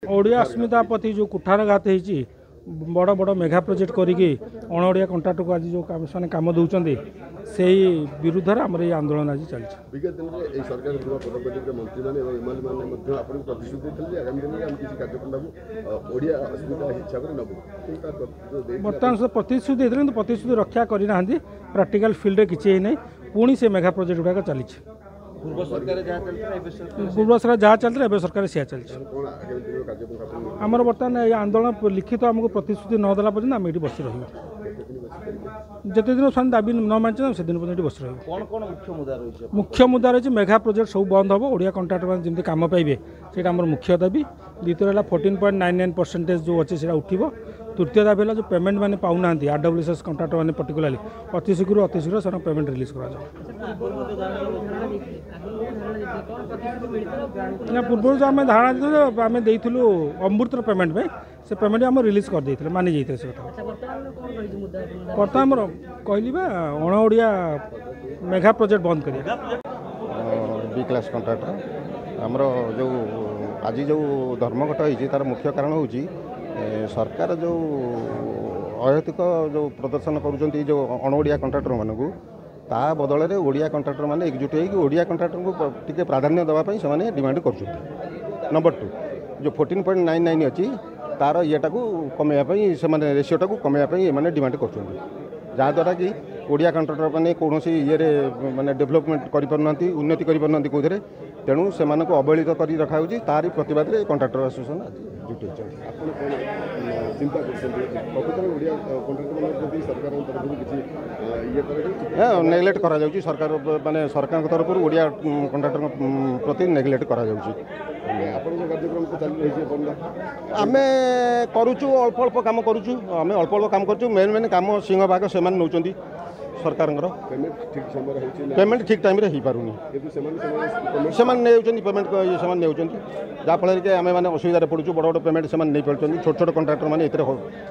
ओडिया अस्मिता प्रति जो कुठारघात होती बड़ बड़ मेगा प्रोजेक्ट करी अणओडिया कंट्राक्ट को आज जो कम दौरान से विरुद्ध आम ये आंदोलन आज चलती विगत दिन में सरकार मंत्री बर्तमान से प्रतिश्रुति देते प्रतिश्रुति रक्षा करना प्राक्टिकल फील्ड किसी नहीं पुणी से मेगा प्रोजेक्ट गुड़ाक चली पूर्व सरकार जहाँ चलता है सरकार सी चलती आमर बर्तमान ये आंदोलन लिखित आमको प्रतिश्रुति नदेला पर्यटन आम ये बस रही जिते दिन से दाबी न मानते से दिन पर्यटन बस रही मुख्य मुद्दा रही मेगा प्रोजेक्ट सब बंद हम ओडिया कंट्राक्टर मैंने जमी कम पाइबे से मुख्य दाबी द्वितीय है 14.99% जो अच्छे से उठो तृतीय दाबी है जो पेमेंट मैंने पाऊना RWSS कंट्राक्टर मैंने पर्टिकुलाली अति शीघ्र से पेमेंट रिलीज कर पूर्व जो आम धारणा दी आम देलु अमृतर पेमेंट में से पेमेंट आम रिलीज कर देते मानि जाते से बर्तमान कहली अणओडिया मेगा प्रोजेक्ट बंद कर बी क्लास कंट्राक्टर आमर जो आज जो धर्मघट होती तार मुख्य कारण हूँ सरकार जो अहैतुक जो प्रदर्शन करुँच जो अणओडिया कंट्राक्टर मानक ता बदल में ओडिया कंट्राक्टर मैंने एकजुट हो ओडिया कंट्राक्टर को टी प्राधान्य देवाई से डिमांड कर नंबर 2 जो 14.99 अच्छी तार येटा को कमेवाई से रेसीटा को कमेवाई मैंने डिमांड कर जहाँद्वारा कि ओडिया कंट्राक्टर मैंने कौन ये माने डेभलपमेंट कर उन्नति कर कौन तेणु से अवहेलित कर रखा तारी प्रतिवाद में कंट्राक्टर एसोसिएशन जुटे चिंता नेग्लेक्ट करा जाउची सरकार माने सरकार तरफ ओडिया कंट्राक्टर प्रति नेग्लेक्ट करा जाउची आम करुचु अल्प अल्प काम करुचु आम अल्प अल्प काम करुचु मेन मेन काम सिंह भाग से नौकरी सरकार पेमेंट ठीक टाइम हो पारुनी पेमेंट जहाँफल कि आम मैंने असुविधा पड़ू बड़ बड़ पेमेंट से नहीं पार्टी छोट छोट कंट्राक्टर मैंने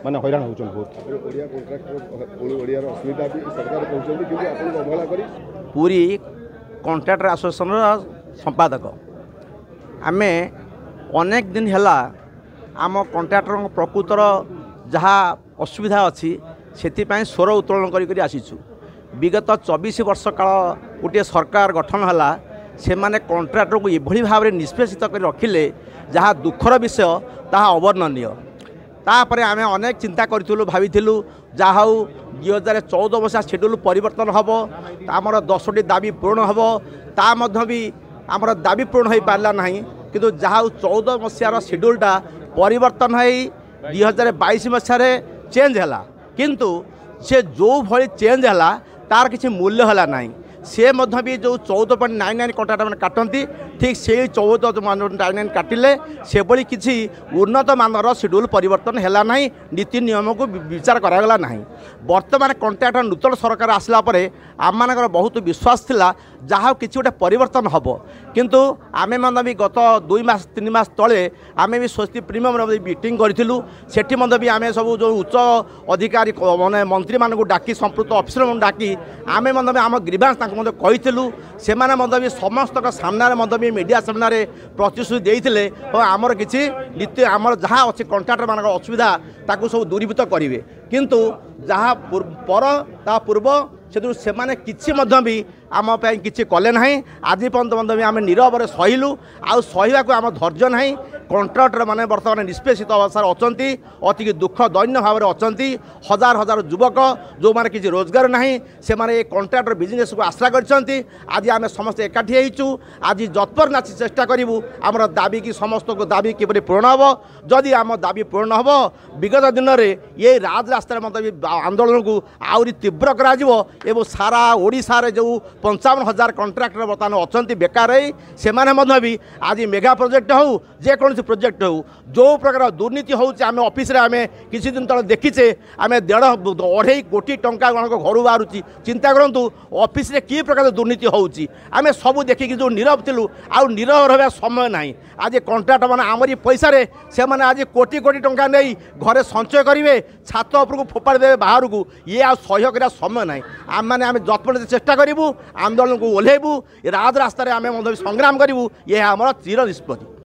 माने हैरान होती बहुत पूरी कंट्राक्टर एसोसिएशन संपादक आम अनेक दिन है आम कंट्राक्टर प्रकृतर जहाँ असुविधा अच्छी से स्वर उत्तोलन कर आसीचु विगत 24 वर्ष काल गोटे सरकार गठन है से माने कंट्राक्टर को ये भाव में निष्पेषित कर रखिले जहाँ दुखर विषय ताहा अवर्णनीय तापर आम अनेक चिंता करूँ भाई जहाँ 2014 मसीहा शेड्यूल परिवर्तन हम आमर 10टी दाबी पूर्ण हम भी आमर दाबी पूर्ण हो पारा ना कि जहाँ 14 मसीहार शेड्यूलटा परिवर्तन हो 2022 मसीह चेंज है किंतु से जो भली चेंज है तार किसी मूल्य है ना से भी जो 14.99 कंट्राक्टर मैंने काटती ठीक से 14.99 काटिले से भली किसी उन्नत मानर शेड्यूल परिवर्तन है ना नीति नियम को विचार करागला ना बर्तमान कंट्राक्टर नूतन सरकार आसला आम मानकर बहुत विश्वास थिला जहाँ किसी गोटे परिवर्तन हम किंतु आम मैंने भी गत 2 मास 3 मास तले आम भी स्वस्ति प्रीमियम मीटिंग करूँ सेठी भी आम सब जो उच्च अधिकारी माने मंत्री मानक डाकी संपृक्त अफिसर डाकी आम भी आम ग्रीवांस कहीलु से भी समस्त सामने भी मीडिया सामने प्रतिश्रुति देते और आमर किसी नीति आमर जहाँ अच्छे कंट्राक्टर मान असुविधा ताकू सब दूरीभूत करेंगे किंतु जहाँ ता पूर्व से माने किसी भी आम किसी कले ना आज पर्यंत भी आम नीरव सहिलु आउ सहिबा को आम धैर्य ना कंट्राक्टर माने बर्तमान निष्पेषित अवस्था अच्छा अति दुख दैन्य भाव में अच्छा हजार हजार युवक जो माने किसी रोजगार ना से माने कंट्राक्टर बिजनेस को आश्रा कर आज आम समस्त एकाठी होचु आज जतपर नाची चेष्टा करूँ आमर दाबी की समस्त को दाबी किपरि पूर्ण हम जदि आम दाबी पूर्ण हम विगत दिन में ये राजरास्तार मतलब आंदोलन को आहरी तीव्र कर सारा ओडिशा रे जो 55,000 कंट्राक्टर बर्तमान अच्छा बेकार से भी आज मेगा प्रोजेक्ट हो जेकोसी प्रोजेक्ट हो जो प्रकार दुर्नीति होमें ऑफिस रे आम किसी दिन तक देखीचे आम 1.5 कोटी टंका जनक घर बाहर चिंता करूँ ऑफिस रे कि प्रकार दुर्नीति होमें सब देखिकी जो नीरव थिलु आउ नीरव रहा समय ना आज कंट्राक्टर मैंने आमरी पैसा से आज कोटी कोटी टंका नहीं घरे संचय करेंगे छात उपरको फोपाड़ी देवे बाहर को ये आ सह्य कर समय ना आम मैंने आम जतपट चेष्टा करूँ आंदोलन को ओह्लैबू राजरास्तार आम संग्राम करूँ यह आम चिर निष्पत्ति।